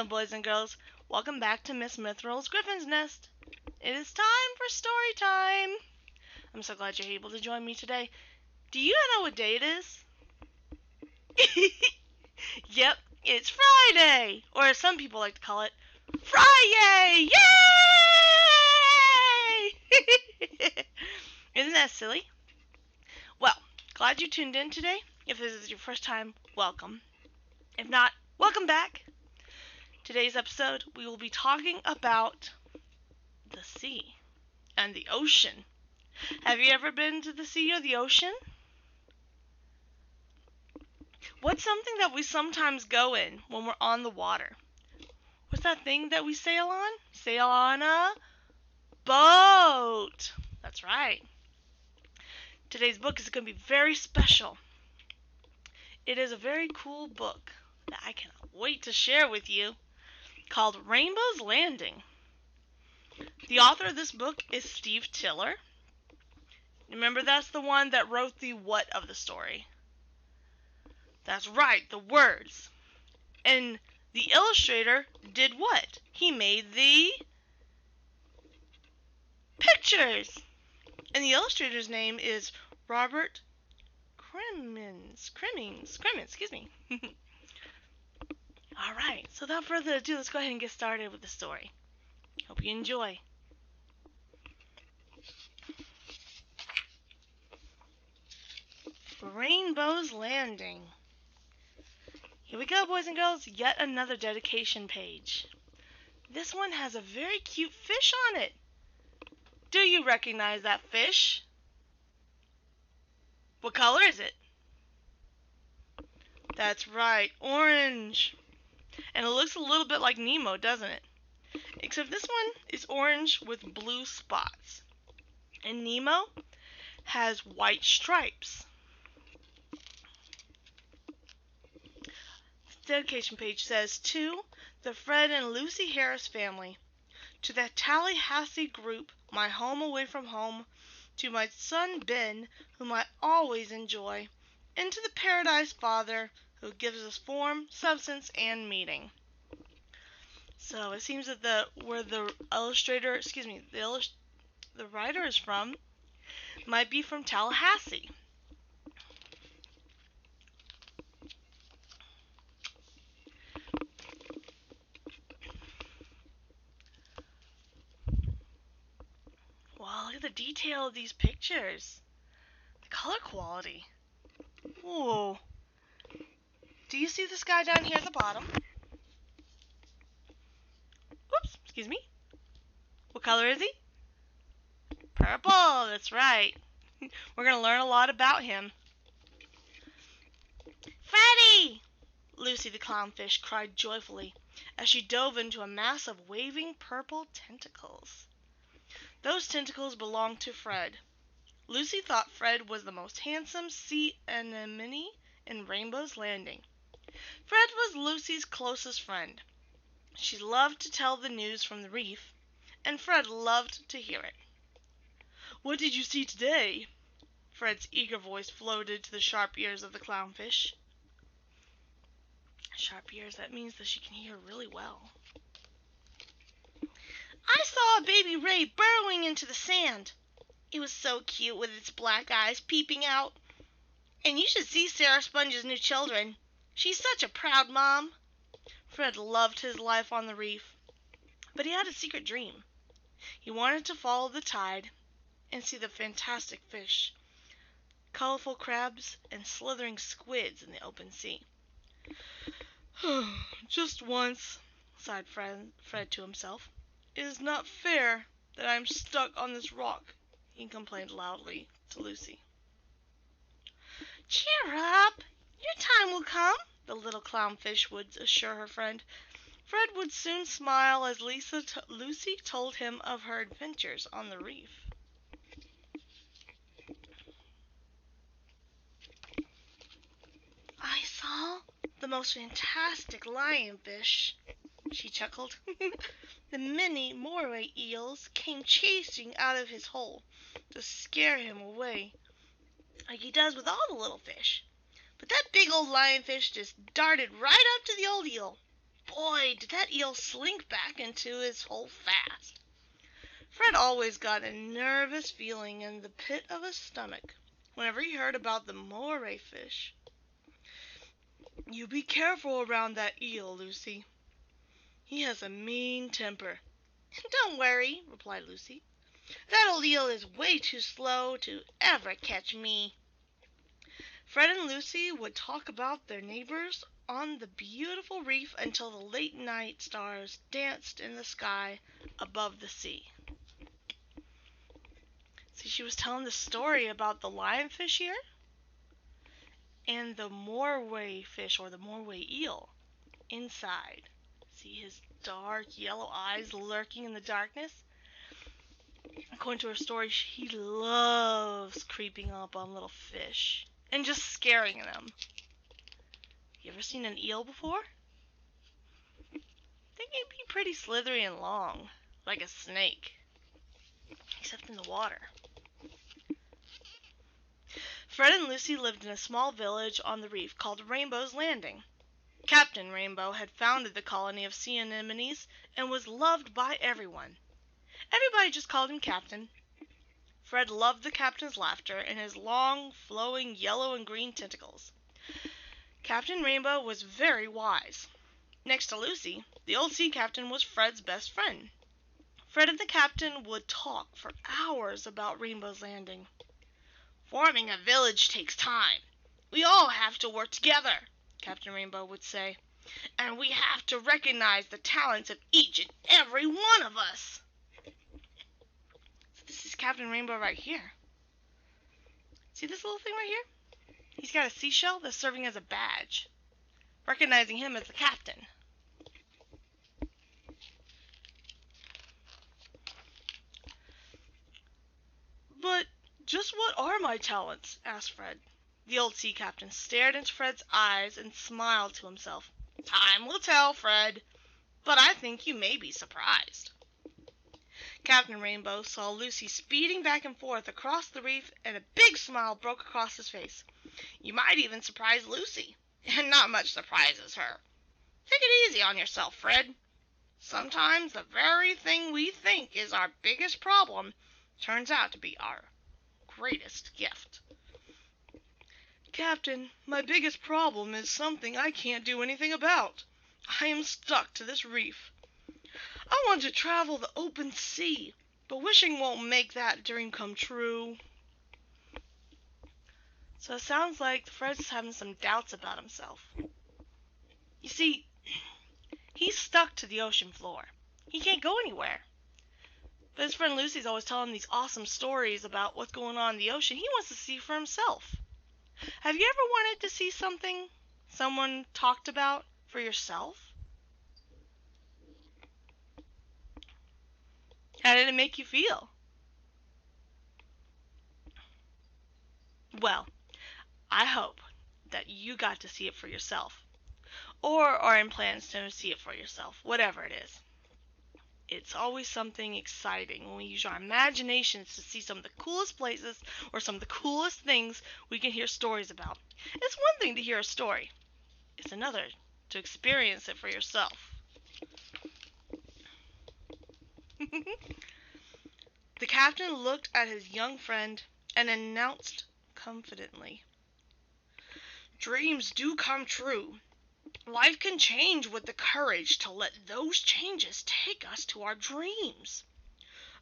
Hello, boys and girls. Welcome back to Miss Mythril's Griffin's Nest. It is time for story time. I'm so glad you're able to join me today. Do you know what day it is? Yep, it's Friday, or as some people like to call it, Friday! Yay! Isn't that silly? Well, glad you tuned in today. If this is your first time, welcome. If not, welcome back. Today's episode, we will be talking about the sea and the ocean. Have you ever been to the sea or the ocean? What's something that we sometimes go in when we're on the water? What's that thing that we sail on? Sail on a boat. That's right. Today's book is going to be very special. It is a very cool book that I cannot wait to share with you, called Rainbow's Landing. The author of this book is Steve Tiller. Remember, that's the one that wrote the what of the story. That's right, the words. And the illustrator did what? He made the pictures. And the illustrator's name is Robert Crimmins, excuse me. Alright, so without further ado, let's go ahead and get started with the story. Hope you enjoy. Rainbow's Landing. Here we go, boys and girls, yet another dedication page. This one has a very cute fish on it. Do you recognize that fish? What color is it? That's right, orange. And it looks a little bit like Nemo, doesn't it? Except this one is orange with blue spots. And Nemo has white stripes. The dedication page says, to the Fred and Lucy Harris family, to the Tallahassee group, my home away from home, to my son Ben, whom I always enjoy, and to the Paradise Father, who gives us form, substance, and meaning. So it seems that where the writer is from might be from Tallahassee. Wow, look at the detail of these pictures. The color quality. Whoa. Do you see this guy down here at the bottom? Oops, excuse me. What color is he? Purple, that's right. We're going to learn a lot about him. Freddie! Lucy the clownfish cried joyfully as she dove into a mass of waving purple tentacles. Those tentacles belonged to Fred. Lucy thought Fred was the most handsome sea anemone in Rainbow's Landing. Fred was Lucy's closest friend. She loved to tell the news from the reef, and Fred loved to hear it. What did you see today? Fred's eager voice floated to the sharp ears of the clownfish. Sharp ears, that means that she can hear really well. I saw a baby ray burrowing into the sand. It was so cute with its black eyes peeping out. And you should see Sarah Sponge's new children. She's such a proud mom. Fred loved his life on the reef, but he had a secret dream. He wanted to follow the tide and see the fantastic fish, colorful crabs, and slithering squids in the open sea. Just once, sighed Fred to himself. It is not fair that I am stuck on this rock, he complained loudly to Lucy. Cheer up! Your time will come, the little clownfish would assure her friend. Fred would soon smile as Lucy told him of her adventures on the reef. I saw the most fantastic lionfish, she chuckled. The many moray eels came chasing out of his hole to scare him away, like he does with all the little fish. But that big old lionfish just darted right up to the old eel. boy, did that eel slink back into his hole fast. Fred always got a nervous feeling in the pit of his stomach whenever he heard about the moray fish. "You be careful around that eel, Lucy. He has a mean temper." "Don't worry," replied Lucy. "That old eel is way too slow to ever catch me." Fred and Lucy would talk about their neighbors on the beautiful reef until the late night stars danced in the sky above the sea. See, she was telling the story about the lionfish here and the moray fish, or the moray eel, inside. See his dark yellow eyes lurking in the darkness? According to her story, he loves creeping up on little fish and just scaring them. You ever seen an eel before? They can be pretty slithery and long, like a snake, except in the water. Fred and Lucy lived in a small village on the reef called Rainbow's Landing. Captain Rainbow had founded the colony of sea anemones and was loved by everyone. Everybody just called him Captain. Fred loved the captain's laughter and his long, flowing yellow and green tentacles. Captain Rainbow was very wise. Next to Lucy, the old sea captain was Fred's best friend. Fred and the captain would talk for hours about Rainbow's Landing. "Forming a village takes time. We all have to work together," Captain Rainbow would say. "And we have to recognize the talents of each and every one of us." So this is Captain Rainbow right here. See this little thing right here? He's got a seashell that's serving as a badge, recognizing him as the captain. "But just what are my talents?" asked Fred. The old sea captain stared into Fred's eyes and smiled to himself. "Time will tell, Fred, but I think you may be surprised." Captain Rainbow saw Lucy speeding back and forth across the reef, and a big smile broke across his face. "You might even surprise Lucy, and not much surprises her. Take it easy on yourself, Fred. Sometimes the very thing we think is our biggest problem turns out to be our greatest gift." "Captain, my biggest problem is something I can't do anything about. I am stuck to this reef. I want to travel the open sea, but wishing won't make that dream come true." So it sounds like Fred's having some doubts about himself. You see, he's stuck to the ocean floor. He can't go anywhere. But his friend Lucy's always telling him these awesome stories about what's going on in the ocean. He wants to see for himself. Have you ever wanted to see something someone talked about for yourself? How did it make you feel? Well, I hope that you got to see it for yourself, or are in plans to see it for yourself, whatever it is. It's always something exciting when we use our imaginations to see some of the coolest places or some of the coolest things we can hear stories about. It's one thing to hear a story. It's another to experience it for yourself. The captain looked at his young friend and announced confidently, "Dreams do come true. Life can change with the courage to let those changes take us to our dreams."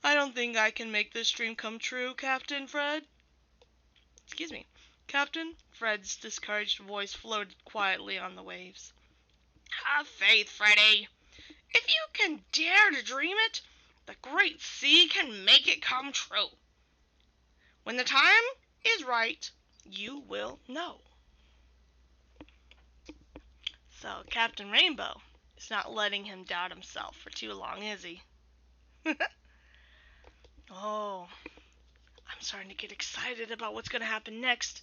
"I don't think I can make this dream come true, Captain Fred." Excuse me, Captain. Fred's discouraged voice floated quietly on the waves. "Have faith, Freddie. If you can dare to dream it, the great sea can make it come true. When the time is right, you will know." So Captain Rainbow is not letting him doubt himself for too long, is he? Oh, I'm starting to get excited about what's going to happen next.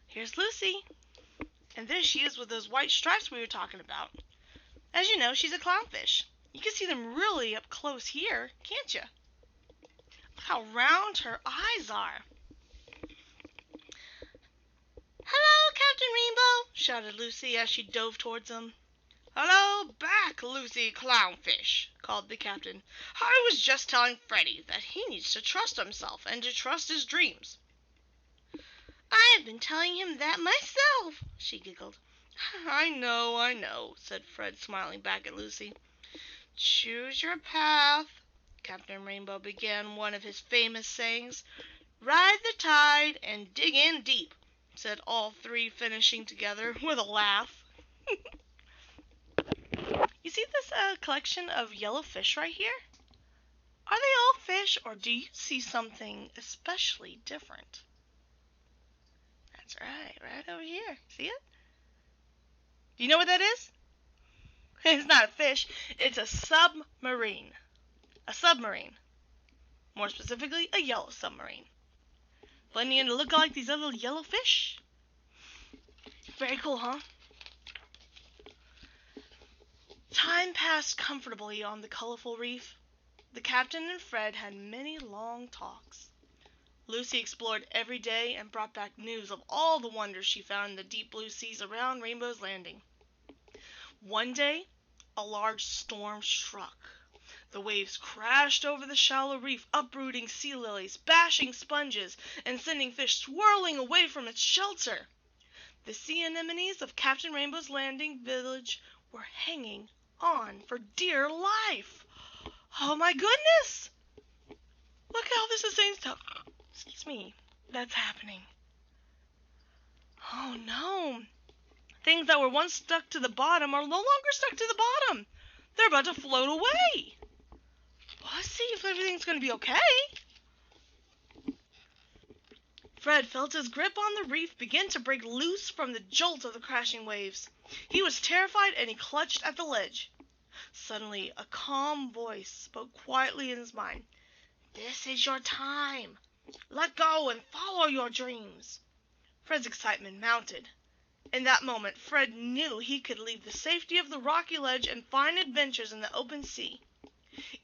Here's Lucy. And there she is with those white stripes we were talking about. As you know, she's a clownfish. You can see them really up close here, can't you? Look how round her eyes are. "Hello, Captain Rainbow," shouted Lucy as she dove towards him. "Hello back, Lucy Clownfish," called the captain. "I was just telling Freddie that he needs to trust himself and to trust his dreams." "I have been telling him that myself," she giggled. I know," said Fred, smiling back at Lucy. "Choose your path," Captain Rainbow began one of his famous sayings. "Ride the tide and dig in deep," said all three, finishing together with a laugh. You see this collection of yellow fish right here? Are they all fish, or do you see something especially different? That's right over here. See it? Do you know what that is? It's not a fish. It's a submarine. A submarine. More specifically, a yellow submarine. Blending in to look like these other yellow fish. Very cool, huh? Time passed comfortably on the colorful reef. The captain and Fred had many long talks. Lucy explored every day and brought back news of all the wonders she found in the deep blue seas around Rainbow's Landing. One day, a large storm struck. The waves crashed over the shallow reef, uprooting sea lilies, bashing sponges, and sending fish swirling away from its shelter. The sea anemones of Captain Rainbow's Landing village were hanging on for dear life. Oh my goodness! Look at all this insane stuff. Excuse me, that's happening. Oh no! Things that were once stuck to the bottom are no longer stuck to the bottom. They're about to float away. Well, let's see if everything's going to be okay. Fred felt his grip on the reef begin to break loose from the jolt of the crashing waves. He was terrified and he clutched at the ledge. Suddenly, a calm voice spoke quietly in his mind. "This is your time. Let go and follow your dreams." Fred's excitement mounted. In that moment, Fred knew he could leave the safety of the rocky ledge and find adventures in the open sea.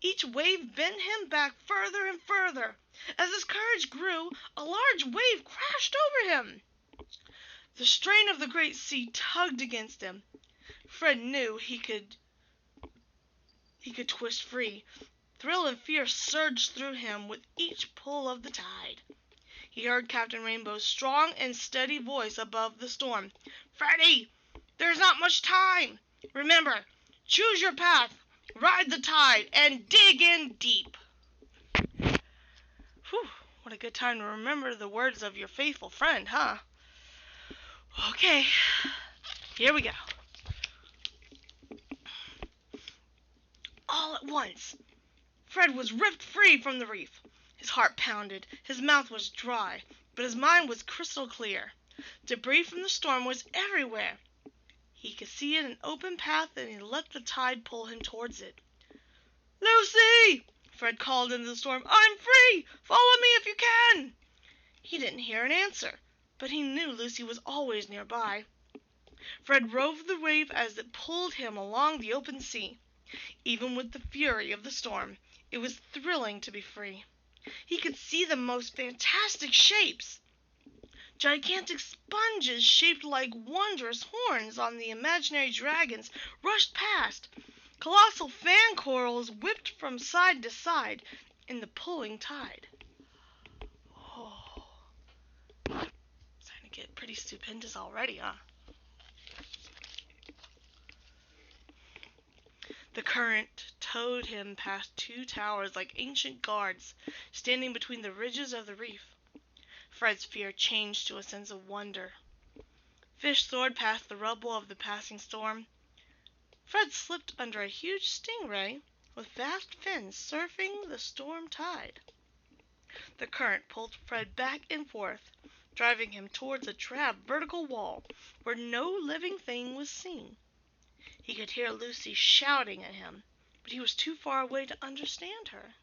Each wave bent him back further and further. As his courage grew, a large wave crashed over him. The strain of the great sea tugged against him. Fred knew he could twist free. Thrill and fear surged through him with each pull of the tide. He heard Captain Rainbow's strong and steady voice above the storm. "Freddie, there's not much time. Remember, choose your path, ride the tide, and dig in deep." Whew, what a good time to remember the words of your faithful friend, huh? Okay, here we go. All at once, Fred was ripped free from the reef. His heart pounded, his mouth was dry, but his mind was crystal clear. Debris from the storm was everywhere. He could see an open path, and he let the tide pull him towards it. "Lucy!" Fred called into the storm. "I'm free! Follow me if you can!" He didn't hear an answer, but he knew Lucy was always nearby. Fred rode the wave as it pulled him along the open sea. Even with the fury of the storm, it was thrilling to be free. He could see the most fantastic shapes. Gigantic sponges shaped like wondrous horns on the imaginary dragons rushed past. Colossal fan corals whipped from side to side in the pulling tide. Oh, it's starting to get pretty stupendous already, huh? The current towed him past two towers like ancient guards, standing between the ridges of the reef. Fred's fear changed to a sense of wonder. Fish soared past the rubble of the passing storm. Fred slipped under a huge stingray with vast fins surfing the storm tide. The current pulled Fred back and forth, driving him towards a drab vertical wall where no living thing was seen. He could hear Lucy shouting at him, but he was too far away to understand her.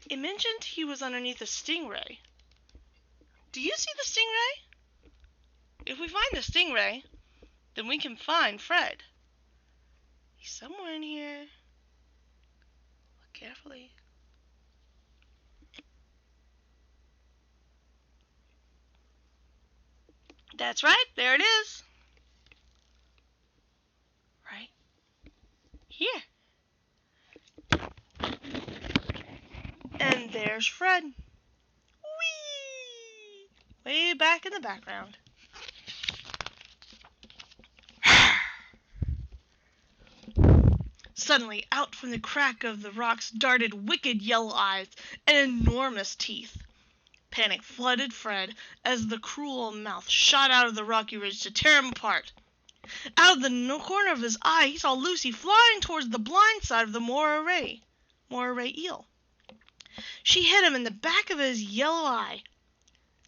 It mentioned he was underneath a stingray. Do you see the stingray? If we find the stingray, then we can find Fred. He's somewhere in here. Look carefully. That's right, there it is. Right here. And there's Fred. Whee! Way back in the background. Suddenly, out from the crack of the rocks darted wicked yellow eyes and enormous teeth. Panic flooded Fred as the cruel mouth shot out of the rocky ridge to tear him apart. Out of the corner of his eye, he saw Lucy flying towards the blind side of the moray eel. She hit him in the back of his yellow eye.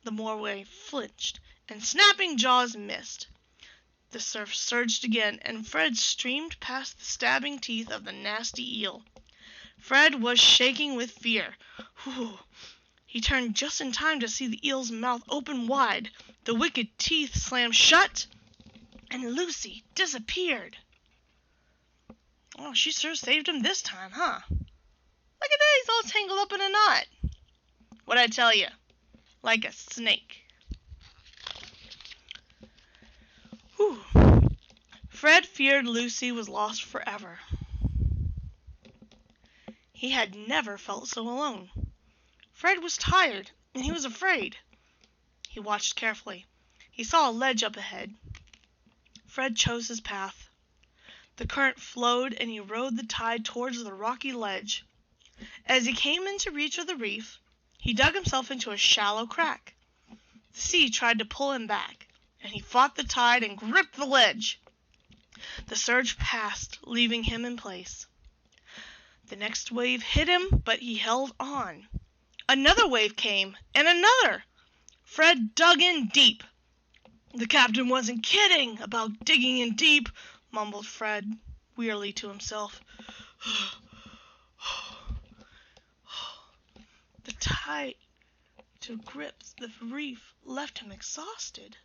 The moray flinched, and snapping jaws missed. The surf surged again, and Fred streamed past the stabbing teeth of the nasty eel. Fred was shaking with fear. Whew. He turned just in time to see the eel's mouth open wide, the wicked teeth slam shut, and Lucy disappeared. Oh, she sure saved him this time, huh? Look at that, he's all tangled up in a knot. What'd I tell you? Like a snake. Whew. Fred feared Lucy was lost forever. He had never felt so alone. Fred was tired, and he was afraid. He watched carefully. He saw a ledge up ahead. Fred chose his path. The current flowed, and he rode the tide towards the rocky ledge. As he came into reach of the reef, he dug himself into a shallow crack. The sea tried to pull him back, and he fought the tide and gripped the ledge. The surge passed, leaving him in place. The next wave hit him, but he held on. Another wave came, and another. Fred dug in deep. The captain wasn't kidding about digging in deep, mumbled Fred wearily to himself. The tide to grip the reef left him exhausted.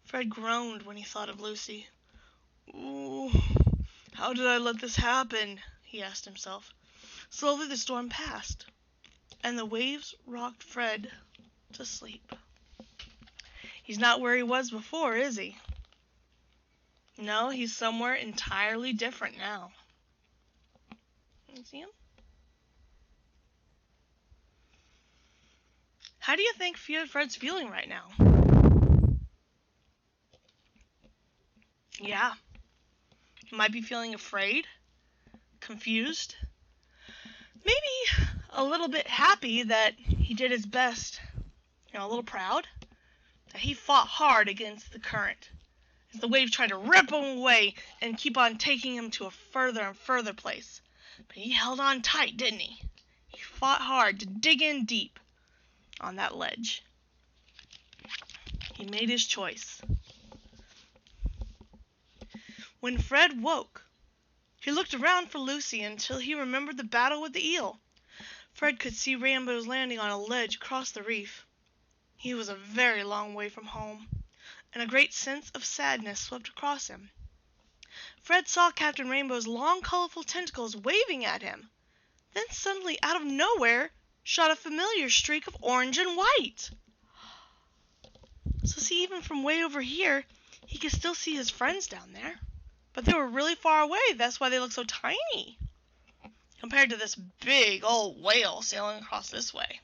Fred groaned when he thought of Lucy. "Ooh, how did I let this happen?" he asked himself. Slowly the storm passed, and the waves rocked Fred to sleep. He's not where he was before, is he? No, he's somewhere entirely different now. Can you see him? How do you think Fred's feeling right now? Yeah. He might be feeling afraid, confused, maybe a little bit happy that he did his best, a little proud, that he fought hard against the current, as the waves tried to rip him away and keep on taking him to a further and further place. But he held on tight, didn't he? He fought hard to dig in deep on that ledge. He made his choice. When Fred woke, he looked around for Lucy until he remembered the battle with the eel. Fred could see Rainbow's Landing on a ledge across the reef. He was a very long way from home, and a great sense of sadness swept across him. Fred saw Captain Rainbow's long, colorful tentacles waving at him. Then suddenly, out of nowhere, shot a familiar streak of orange and white. So see, even from way over here, he could still see his friends down there. But they were really far away, that's why they look so tiny, compared to this big old whale sailing across this way.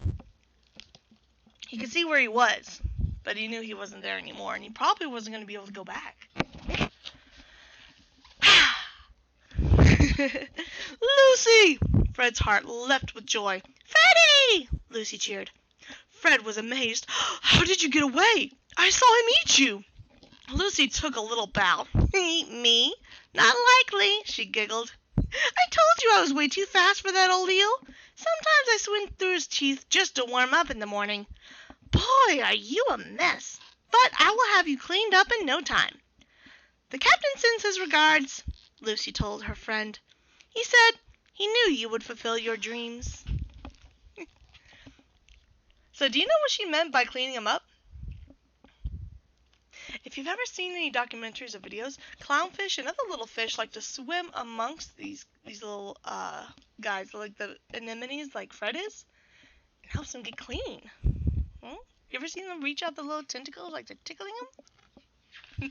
He could see where he was, but he knew he wasn't there anymore, and he probably wasn't going to be able to go back. Lucy! Fred's heart leapt with joy. Freddie! Lucy cheered. Fred was amazed. How did you get away? I saw him eat you. Lucy took a little bow. Eat me? Not likely, she giggled. I told you I was way too fast for that old eel. Sometimes I swim through his teeth just to warm up in the morning. Boy, are you a mess. But I will have you cleaned up in no time. The captain sends his regards, Lucy told her friend. He said he knew you would fulfill your dreams. So do you know what she meant by cleaning him up? If you've ever seen any documentaries or videos, clownfish and other little fish like to swim amongst these little guys, like the anemones, like Fred is. It helps them get clean. Well, You ever seen them reach out the little tentacles like they're tickling them?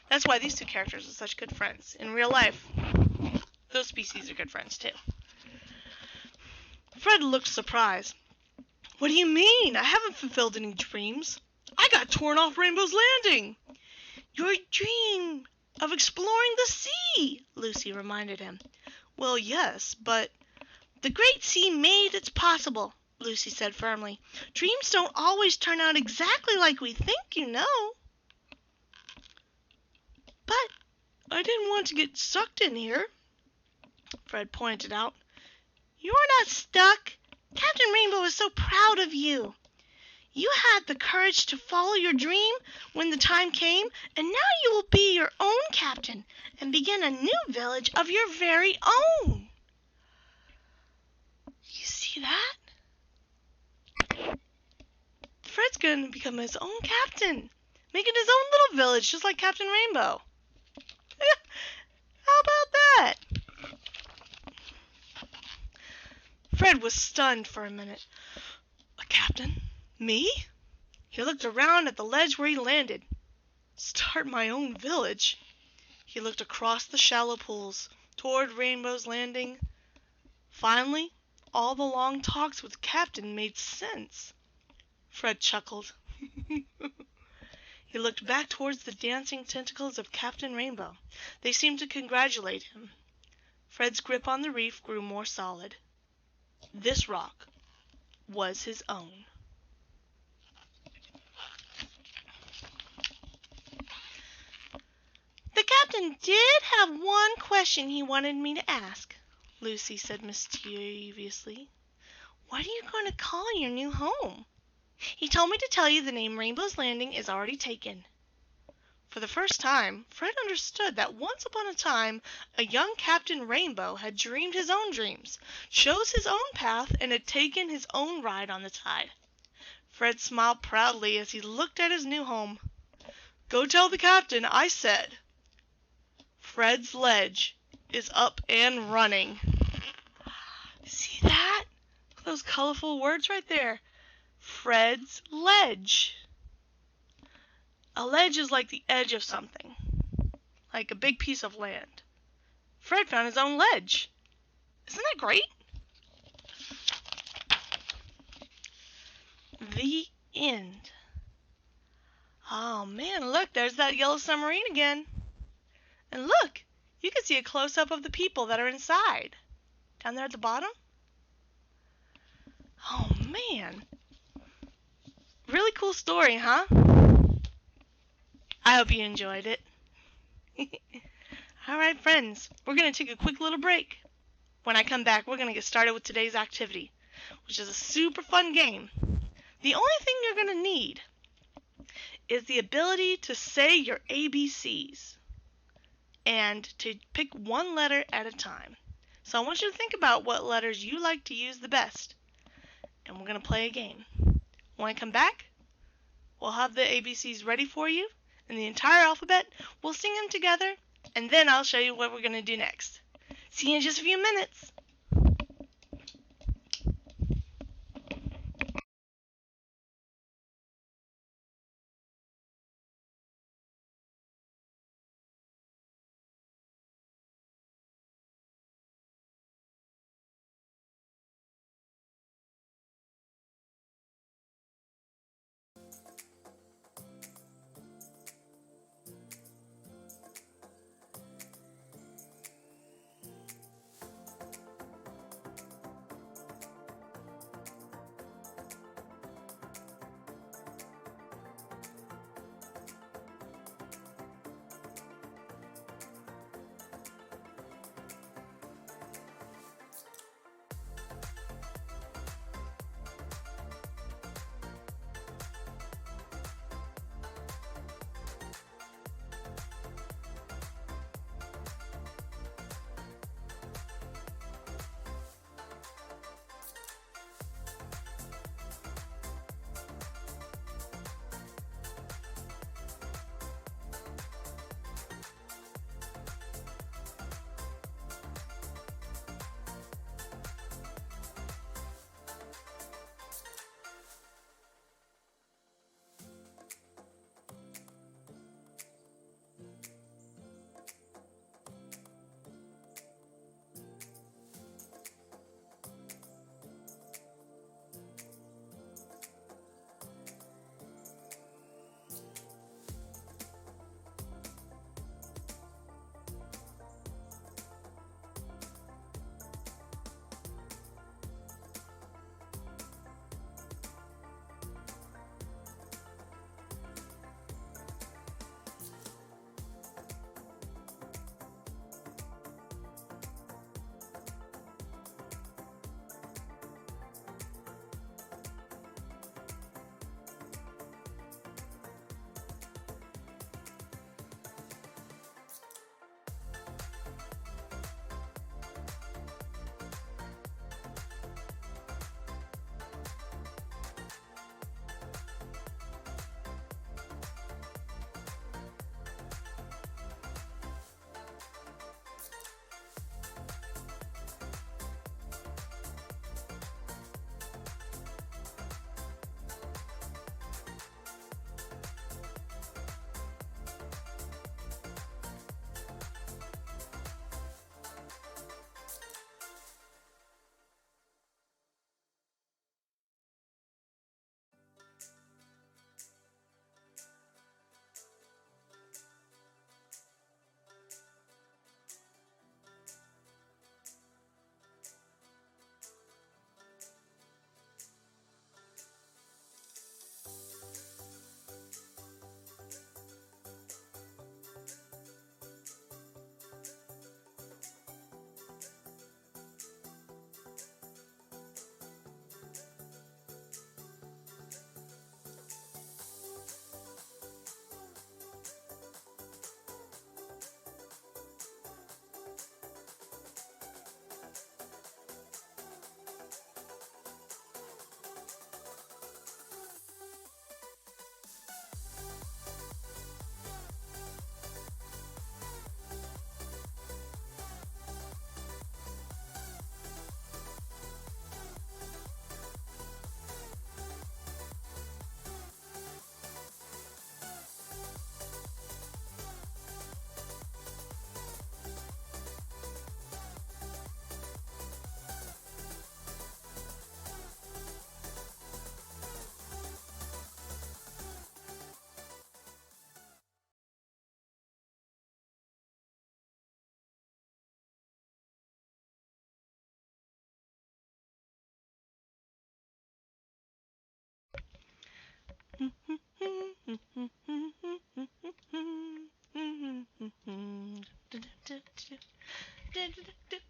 That's why these two characters are such good friends. In real life, those species are good friends too. Fred looked surprised. What do you mean? I haven't fulfilled any dreams. I got torn off Rainbow's Landing. Your dream of exploring the sea, Lucy reminded him. Well, yes, but the great sea made it possible, Lucy said firmly. Dreams don't always turn out exactly like we think, you know. But I didn't want to get sucked in here, Fred pointed out. You're not stuck. Captain Rainbow is so proud of you. You had the courage to follow your dream when the time came, and now you will be your own captain and begin a new village of your very own. You see that? Fred's going to become his own captain, making his own little village just like Captain Rainbow. How about that? Fred was stunned for a minute. A captain? Me? He looked around at the ledge where he landed. Start my own village? He looked across the shallow pools, toward Rainbow's Landing. Finally, all the long talks with the captain made sense. Fred chuckled. He looked back towards the dancing tentacles of Captain Rainbow. They seemed to congratulate him. Fred's grip on the reef grew more solid. This rock was his own. The captain did have one question he wanted me to ask, Lucy said mischievously. What are you going to call your new home? He told me to tell you the name Rainbow's Landing is already taken. For the first time, Fred understood that once upon a time, a young Captain Rainbow had dreamed his own dreams, chose his own path, and had taken his own ride on the tide. Fred smiled proudly as he looked at his new home. Go tell the captain I said. Fred's ledge is up and running. See that? Those colorful words right there. Fred's ledge. A ledge is like the edge of something, like a big piece of land. Fred found his own ledge. Isn't that great? The end. Oh man, look, there's that yellow submarine again. And look, you can see a close-up of the people that are inside. Down there at the bottom. Oh man. Really cool story, huh? I hope you enjoyed it. Alright friends, we're going to take a quick little break. When I come back, we're going to get started with today's activity, which is a super fun game. The only thing you're going to need is the ability to say your ABCs and to pick one letter at a time. So I want you to think about what letters you like to use the best. And we're going to play a game. When I come back, we'll have the ABCs ready for you and the entire alphabet. We'll sing them together, and then I'll show you what we're going to do next. See you in just a few minutes.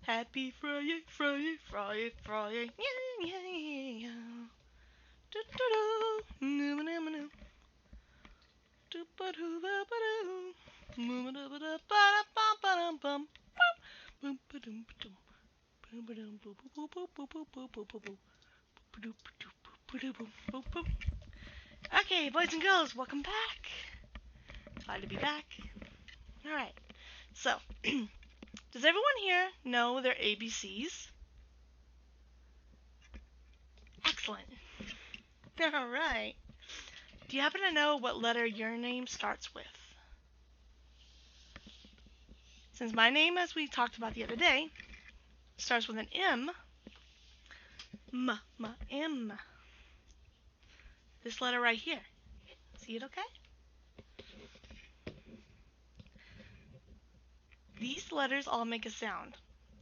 Happy Friday, Friday, Friday, Friday. Yeah, yeah, yeah, yeah. Okay, boys and girls, welcome back. Glad to be back. Alright, so, does everyone here know their ABCs? Excellent. Alright. Do you happen to know what letter your name starts with? Since my name, as we talked about the other day, starts with an M, M. This letter right here. See it okay? These letters all make a sound.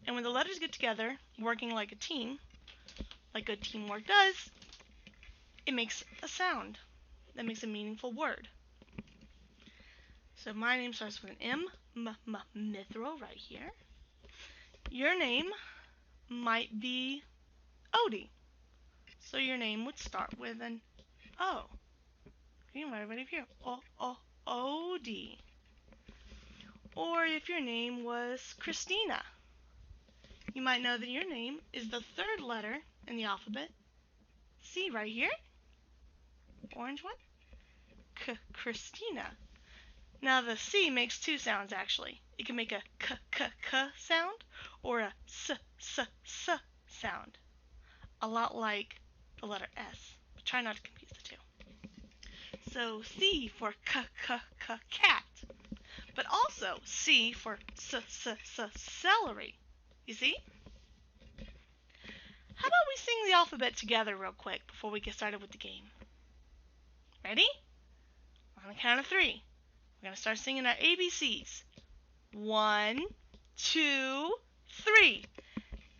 And when the letters get together, working like a team, like good teamwork does, it makes a sound that makes a meaningful word. So my name starts with an M, Mythril right here. Your name might be Odie. So your name would start with an O. You might have here. Odie. Or if your name was Christina, you might know that your name is the third letter in the alphabet. C right here. Orange one. Christina. Now the C makes two sounds actually. It can make a k sound or a s sound. A lot like the letter S. But try not to confuse the two. So C for cat. But also C for celery. You see? How about we sing the alphabet together real quick before we get started with the game? Ready? On the count of 3. We're going to start singing our ABCs. 1, 2, 3.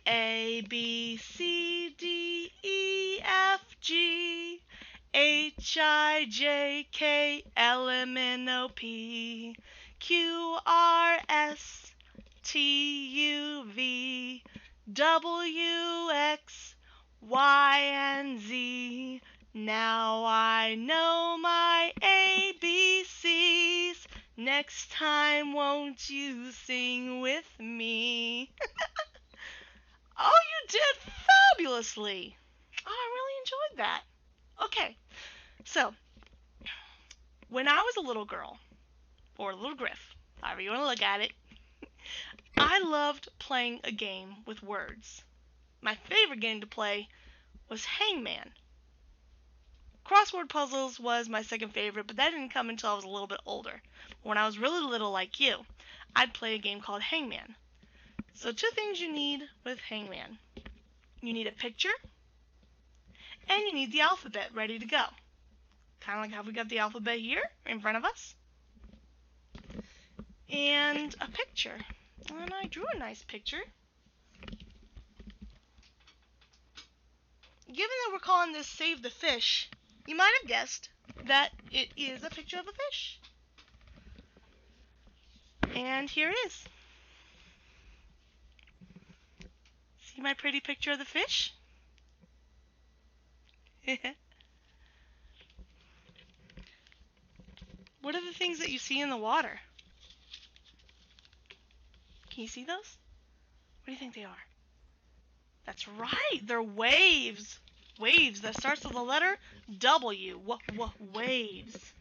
A, B, C, D, E, F, G, H, I, J, K, L, M, N, O, P, Q, R, S, T, U, V, W, X, Y, and Z. Now I know my ABCs. Next time, won't you sing with me? Oh, you did fabulously. Oh, I really enjoyed that. Okay, so when I was a little girl, or a little griff, however you want to look at it, I loved playing a game with words. My favorite game to play was Hangman. Crossword puzzles was my second favorite, but that didn't come until I was a little bit older. When I was really little like you, I'd play a game called Hangman. So 2 things you need with Hangman. You need a picture, and you need the alphabet ready to go. Kind of like how we got the alphabet here in front of us. And a picture. And I drew a nice picture. Given that we're calling this Save the Fish, you might have guessed that it is a picture of a fish. And here it is. See my pretty picture of the fish? What are the things that you see in the water? Can you see those? What do you think they are? That's right, they're waves. Waves that starts with the letter W. Waves.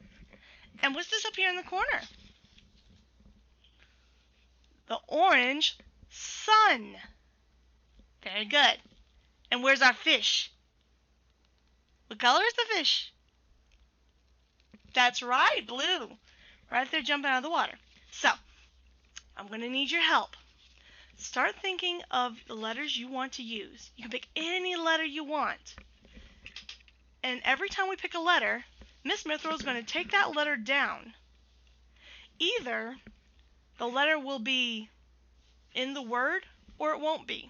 And what's this up here in the corner? The orange sun. Very good. And where's our fish? What color is the fish? That's right, blue. Right there jumping out of the water. So, I'm going to need your help. Start thinking of the letters you want to use. You can pick any letter you want. And every time we pick a letter, Miss Mythril is going to take that letter down. Either the letter will be in the word or it won't be.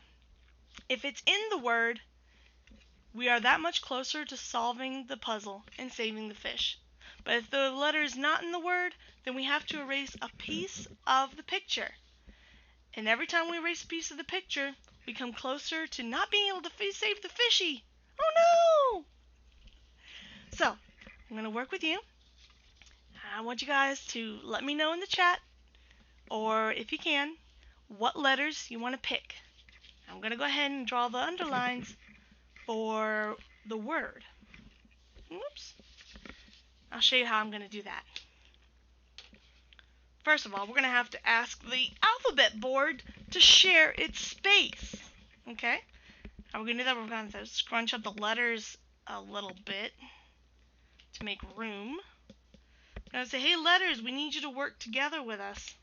If it's in the word, we are that much closer to solving the puzzle and saving the fish. But if the letter is not in the word, then we have to erase a piece of the picture. And every time we erase a piece of the picture, we come closer to not being able to save the fishy. Oh no! So, I'm going to work with you. I want you guys to let me know in the chat, or if you can, what letters you want to pick. I'm going to go ahead and draw the underlines for the word. Oops. I'll show you how I'm going to do that. First of all, we're going to have to ask the alphabet board to share its space. Okay? How we're going to do that, we're going to scrunch up the letters a little bit to make room. I'm going to say, hey letters, we need you to work together with us.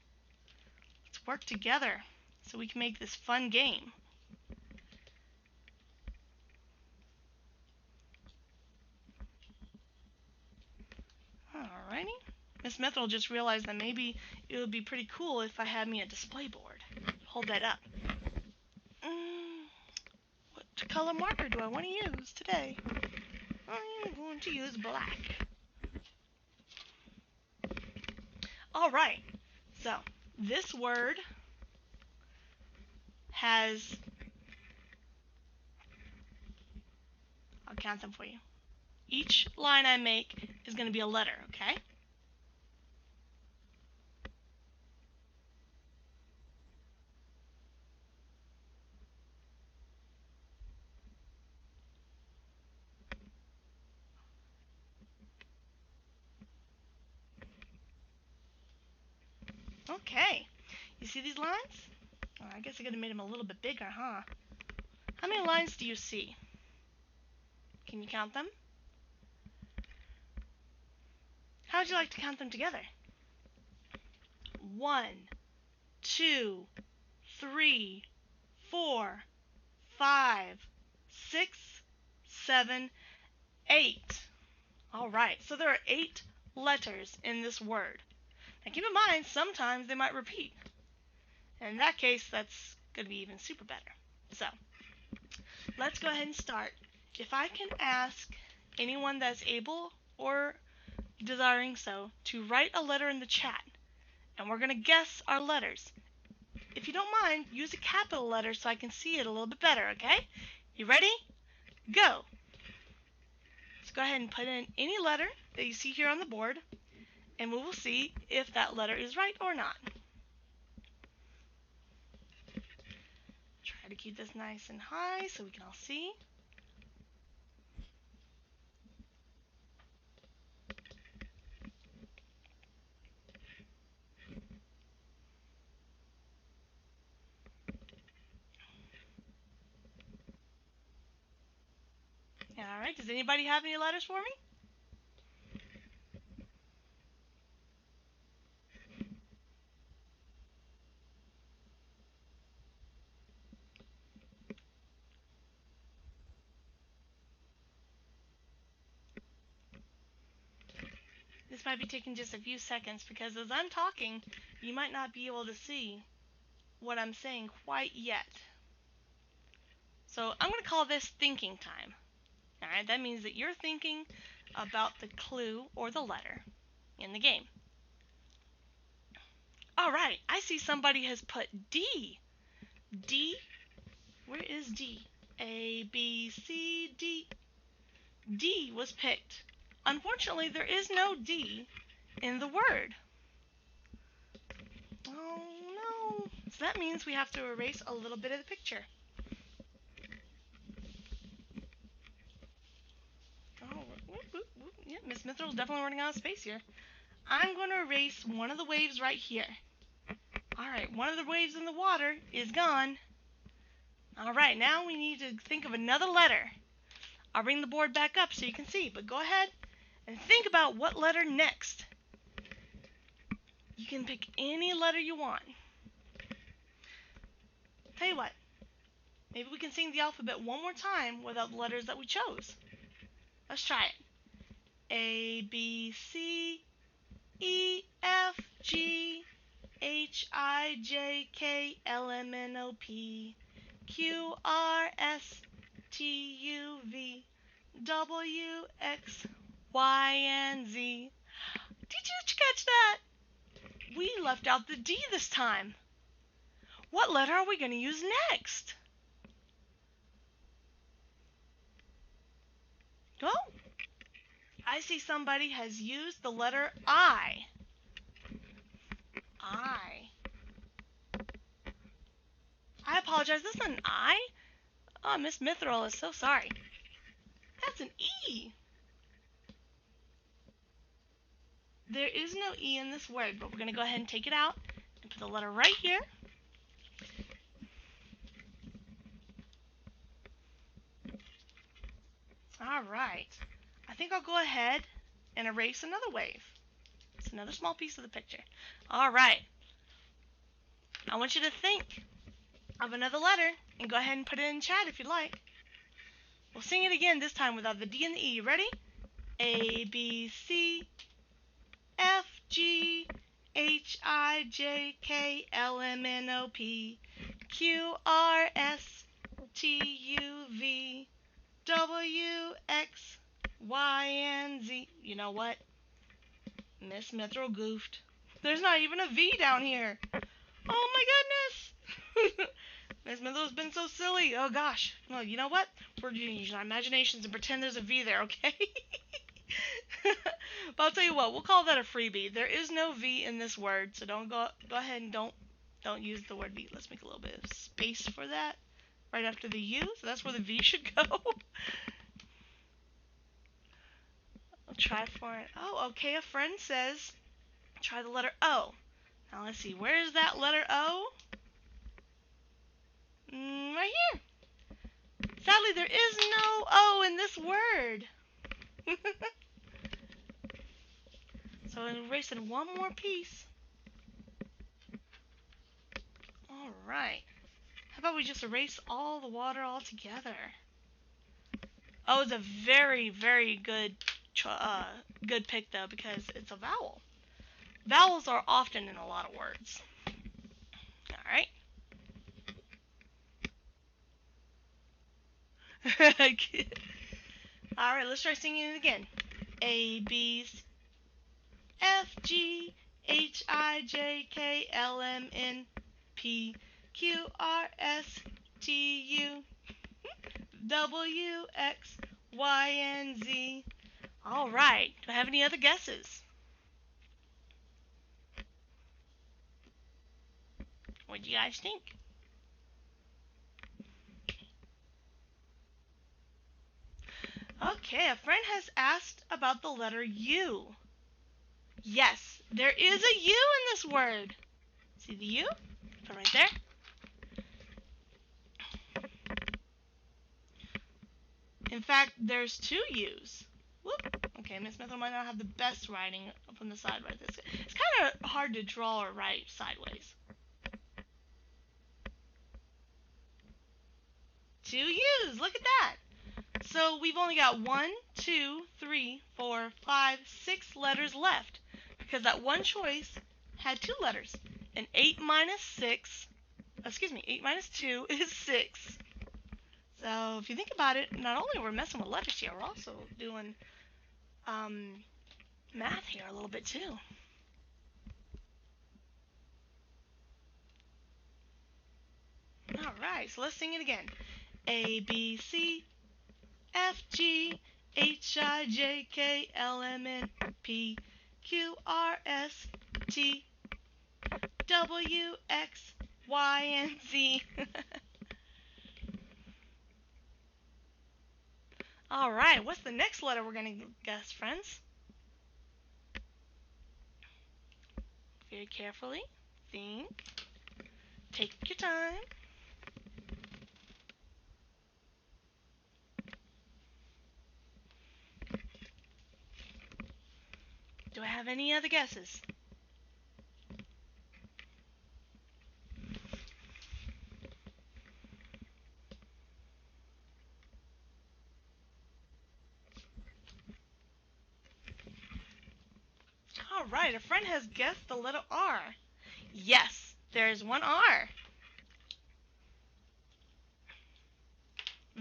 Let's work together so we can make this fun game. Alrighty. Miss Mythril just realized that maybe it would be pretty cool if I had me a display board. Hold that up. What color marker do I want to use today? I'm going to use black. Alright, so this word has, I'll count them for you. Each line I make is going to be a letter, okay? Okay, you see these lines? Oh, I guess I could have made them a little bit bigger, huh? How many lines do you see? Can you count them? How would you like to count them together? 1, 2, 3, 4, 5, 6, 7, 8. Alright, so there are 8 letters in this word. Now keep in mind, sometimes they might repeat. And in that case, that's going to be even super better. So, let's go ahead and start. If I can ask anyone that's able or desiring so to write a letter in the chat, and we're going to guess our letters. If you don't mind, use a capital letter so I can see it a little bit better, okay? You ready? Go! Let's go ahead and put in any letter that you see here on the board, and we will see if that letter is right or not. Try to keep this nice and high so we can all see. Alright, does anybody have any letters for me? This might be taking just a few seconds because as I'm talking, you might not be able to see what I'm saying quite yet. So I'm going to call this thinking time. Alright, that means that you're thinking about the clue or the letter in the game. Alright, I see somebody has put D. D? Where is D? A, B, C, D. D was picked. Unfortunately, there is no D in the word. Oh no. So that means we have to erase a little bit of the picture. Oh, yeah, Miss Mythril's definitely running out of space here. I'm going to erase one of the waves right here. Alright, one of the waves in the water is gone. Alright, now we need to think of another letter. I'll bring the board back up so you can see, but go ahead and think about what letter next. You can pick any letter you want. Tell you what, maybe we can sing the alphabet one more time without the letters that we chose. Let's try it. A, B, C, E, F, G, H, I, J, K, L, M, N, O, P, Q, R, S, T-U-V, W-X, Y-N-Z. Did you catch that? We left out the D this time. What letter are we going to use next? Oh, I see somebody has used the letter I. I apologize. This is an I? Oh, Miss Mythril is so sorry. That's an E. There is no E in this word, but we're going to go ahead and take it out and put the letter right here. All right. I think I'll go ahead and erase another wave. It's another small piece of the picture. All right. I want you to think of another letter and go ahead and put it in chat if you'd like. We'll sing it again, this time without the D and the E. Ready? A, B, C, F, G, H, I, J, K, L, M, N, O, P, Q, R, S, T, U, V, W, X, Y, and Z. You know what? Miss Mythril goofed. There's not even a V down here. Oh my goodness! Miss Mythril's been so silly. Oh gosh. Well, you know what? We're going to use our imaginations and pretend there's a V there, okay? But I'll tell you what, we'll call that a freebie. There is no V in this word, so don't go ahead and don't use the word V. Let's make a little bit of space for that right after the U, so that's where the V should go. I'll try for it. Oh, okay, a friend says try the letter O. Now let's see, where is that letter O? Right here. Sadly, there is no O in this word. So I'm erasing one more piece. Alright. How about we just erase all the water all together? O is a very, very good pick, though, because it's a vowel. Vowels are often in a lot of words. Alright. Alright, let's try singing it again. A, B, F, G, H, I, J, K, L, M, N, P, Q, R, S, T, U, W, X, Y, and Z. Alright, do I have any other guesses? What do you guys think? Okay, a friend has asked about the letter U. Yes, there is a U in this word. See the U? Put it right there. In fact, there's two U's. Whoop. Okay, Miss Mythril might not have the best writing up on the side right this. It's kind of hard to draw or write sideways. Two U's. Look at that. So we've only got 1, 2, 3, 4, 5, 6 letters left because that one choice had 2 letters. And 8 minus 2 is 6. So if you think about it, not only are we messing with letters here, we're also doing math here a little bit too. Alright, so let's sing it again. A, B, C, F, G, H, I, J, K, L, M, N, P, Q, R, S, T, W, X, Y, and Z. Alright, what's the next letter we're going to guess, friends? Very carefully. Think. Take your time. Do I have any other guesses? Alright, a friend has guessed the letter R. Yes, there is one R.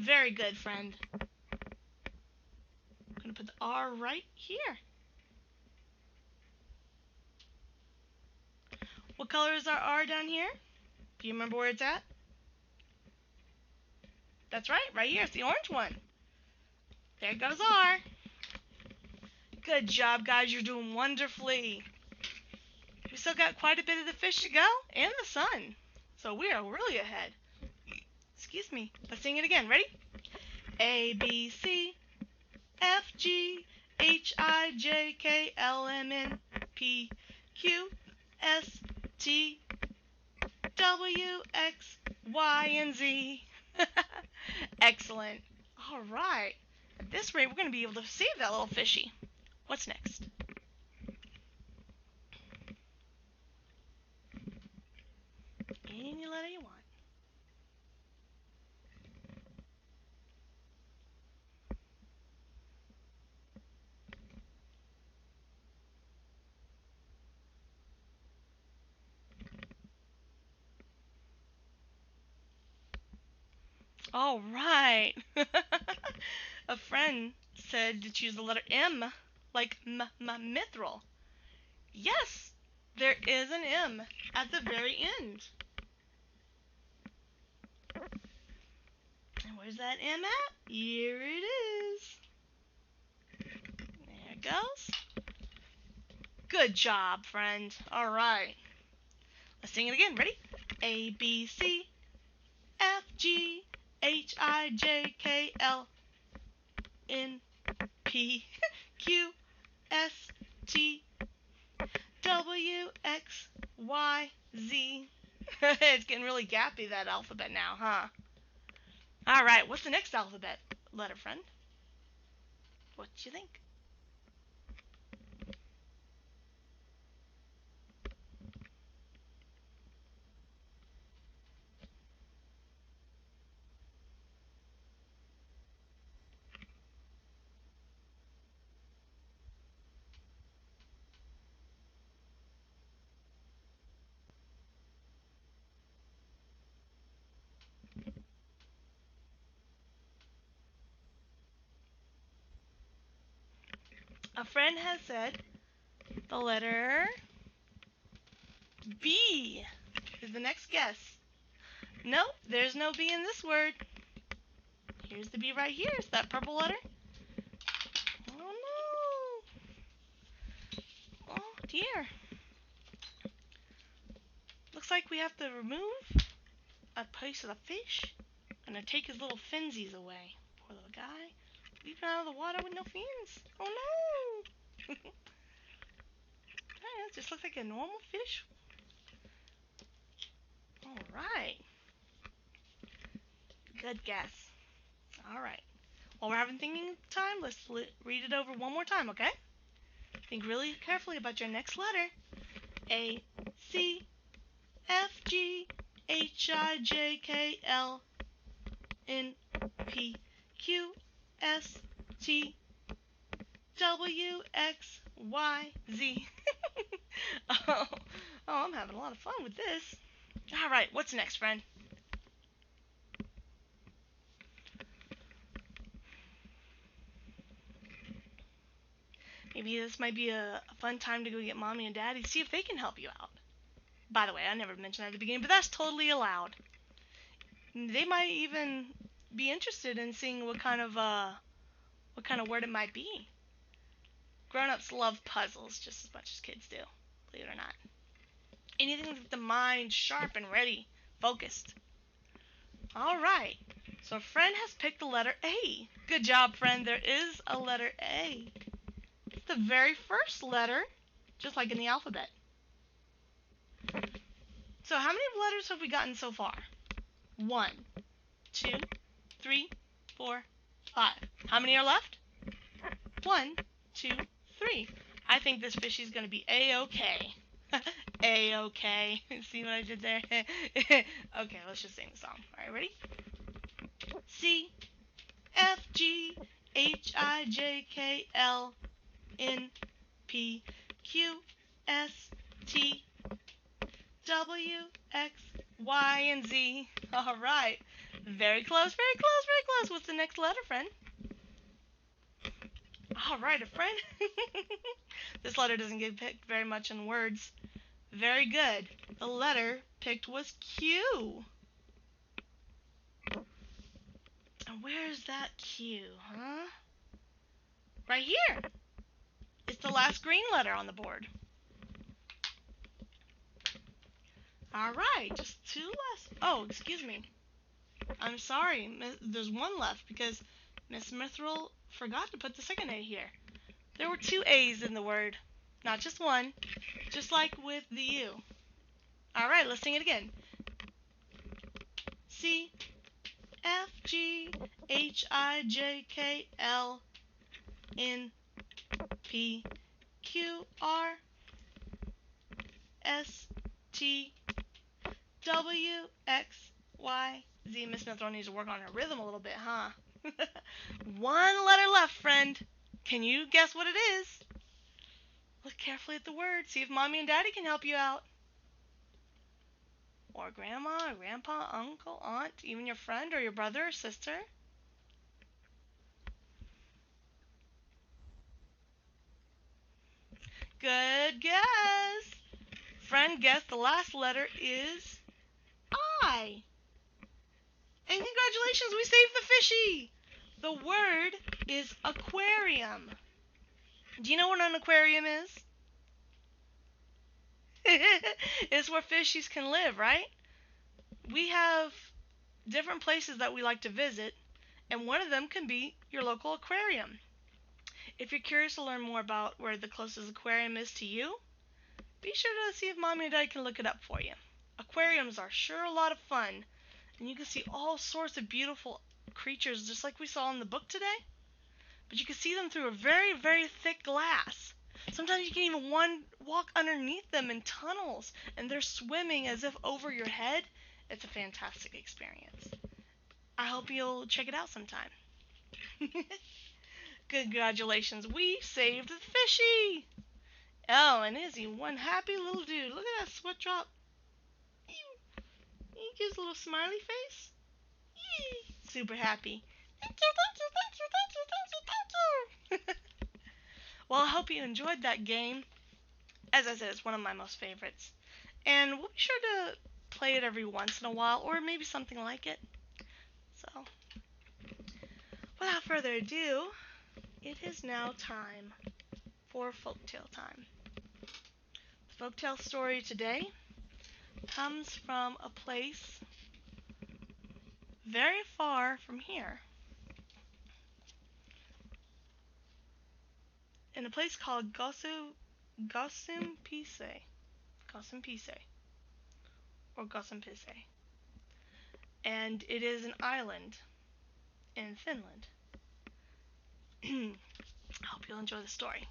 Very good, friend. I'm going to put the R right here. What color is our R down here? Do you remember where it's at? That's right here. It's the orange one. There goes R. Good job, guys. You're doing wonderfully. We still got quite a bit of the fish to go, and the sun. So we are really ahead. Excuse me. Let's sing it again. Ready? A, B, C, F, G, H, I, J, K, L, M, N, P, Q, S, T, W, X, Y, and Z. Excellent. All right. At this rate, we're going to be able to save that little fishy. What's next? Any letter you want. All right. A friend said to choose the letter M, like Mythril. Yes, there is an M at the very end. And where's that M at? Here it is. There it goes. Good job, friend. All right. Let's sing it again. Ready? A, B, C, F, G, H, I, J, K, L, N, P, Q, S, T, W, X, Y, Z. It's getting really gappy, that alphabet now, huh? All right, what's the next alphabet letter, friend? What do you think? A friend has said the letter B is the next guess. No, there's no B in this word. Here's the B right here. Is that purple letter? Oh no. Oh dear. Looks like we have to remove a piece of the fish and to take his little finsies away. Poor little guy. Leaping out of the water with no fins. Oh no. That just looks like a normal fish. Alright. Good guess. Alright. While we're having thinking time, let's read it over one more time, okay? Think really carefully about your next letter. A, C, F, G, H, I, J, K, L, N, P, Q, S, T, W, X, Y, Z. Oh, I'm having a lot of fun with this. Alright, what's next, friend? Maybe this might be a fun time to go get Mommy and Daddy, see if they can help you out. By the way, I never mentioned that at the beginning, but that's totally allowed. They might even be interested in seeing what kind of word it might be. Grown-ups love puzzles just as much as kids do, believe it or not. Anything with the mind sharp and ready, focused. Alright, so friend has picked the letter A. Good job, friend. There is a letter A. It's the very first letter, just like in the alphabet. So how many letters have we gotten so far? 1, 2, 3, 4, 5. How many are left? 1, 2, 3. I think this fishy's going to be A-okay. A-okay. See what I did there? Okay, let's just sing the song. Alright, ready? C, F, G, H, I, J, K, L, N, P, Q, S, T, W, X, Y, and Z. Alright, Very close, very close, very close. What's the next letter, friend? All right, a friend. This letter doesn't get picked very much in words. Very good. The letter picked was Q. And where's that Q, huh? Right here. It's the last green letter on the board. All right, just two left. Oh, excuse me. I'm sorry. There's one left because Miss Mythril forgot to put the second A here. There were two A's in the word, not just one, just like with the U. All right, let's sing it again. C, F, G, H, I, J, K, L, N, P, Q, R, S, T, W, X, Y, Z. Miss Mythril needs to work on her rhythm a little bit, huh? One letter left, friend. Can you guess what it is? Look carefully at the word. See if Mommy and Daddy can help you out. Or Grandma, or Grandpa, Uncle, Aunt, even your friend or your brother or sister. Good guess. Friend guessed the last letter is I. And congratulations, we saved the fishy. The word is aquarium. Do you know what an aquarium is? It's where fishies can live, right? We have different places that we like to visit, and one of them can be your local aquarium. If you're curious to learn more about where the closest aquarium is to you, be sure to see if Mommy and Daddy can look it up for you. Aquariums are sure a lot of fun, and you can see all sorts of beautiful creatures just like we saw in the book today, but you can see them through a very, very thick glass. Sometimes you can even walk underneath them in tunnels, and they're swimming as if over your head. It's a fantastic experience. I hope you'll check it out sometime. Congratulations, we saved the fishy! Oh, and is he one happy little dude? Look at that sweat drop. He gives a little smiley face. Yee. Super happy. Thank you, thank you, thank you, thank you, thank you, thank you. Well, I hope you enjoyed that game. As I said, it's one of my most favorites. And we'll be sure to play it every once in a while, or maybe something like it. So, without further ado, it is now time for Folktale time. The folktale story today comes from a place very far from here. In a place called Gosumpisai. Or Gosumpisai. And it is an island in Finland. I hope you'll enjoy the story.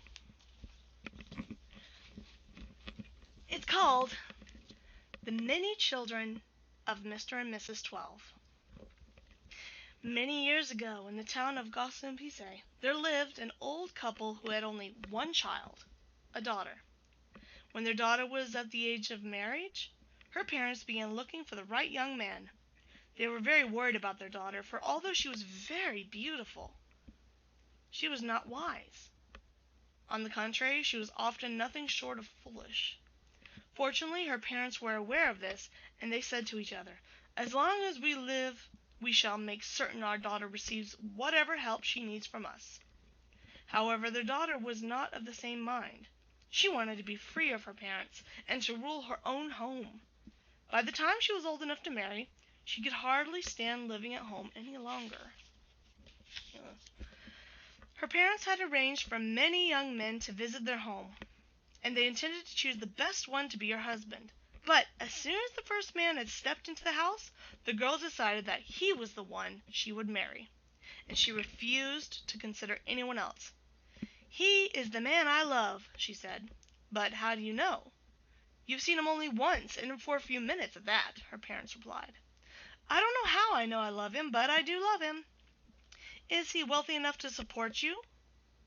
It's called The Many Children of Mr. and Mrs. 12. Many years ago, in the town of Gosumpisai, there lived an old couple who had only one child, a daughter. When their daughter was at the age of marriage, her parents began looking for the right young man. They were very worried about their daughter, for although she was very beautiful, she was not wise. On the contrary, she was often nothing short of foolish. Fortunately, her parents were aware of this, and they said to each other, "As long as we live, we shall make certain our daughter receives whatever help she needs from us." However, their daughter was not of the same mind. She wanted to be free of her parents and to rule her own home. By the time she was old enough to marry, she could hardly stand living at home any longer. Her parents had arranged for many young men to visit their home, and they intended to choose the best one to be her husband. But as soon as the first man had stepped into the house, the girl decided that he was the one she would marry, and she refused to consider anyone else. "He is the man I love," she said. "But how do you know?" "You've seen him only once, and for a few minutes at that," her parents replied. "I don't know how I know I love him, but I do love him." "Is he wealthy enough to support you?"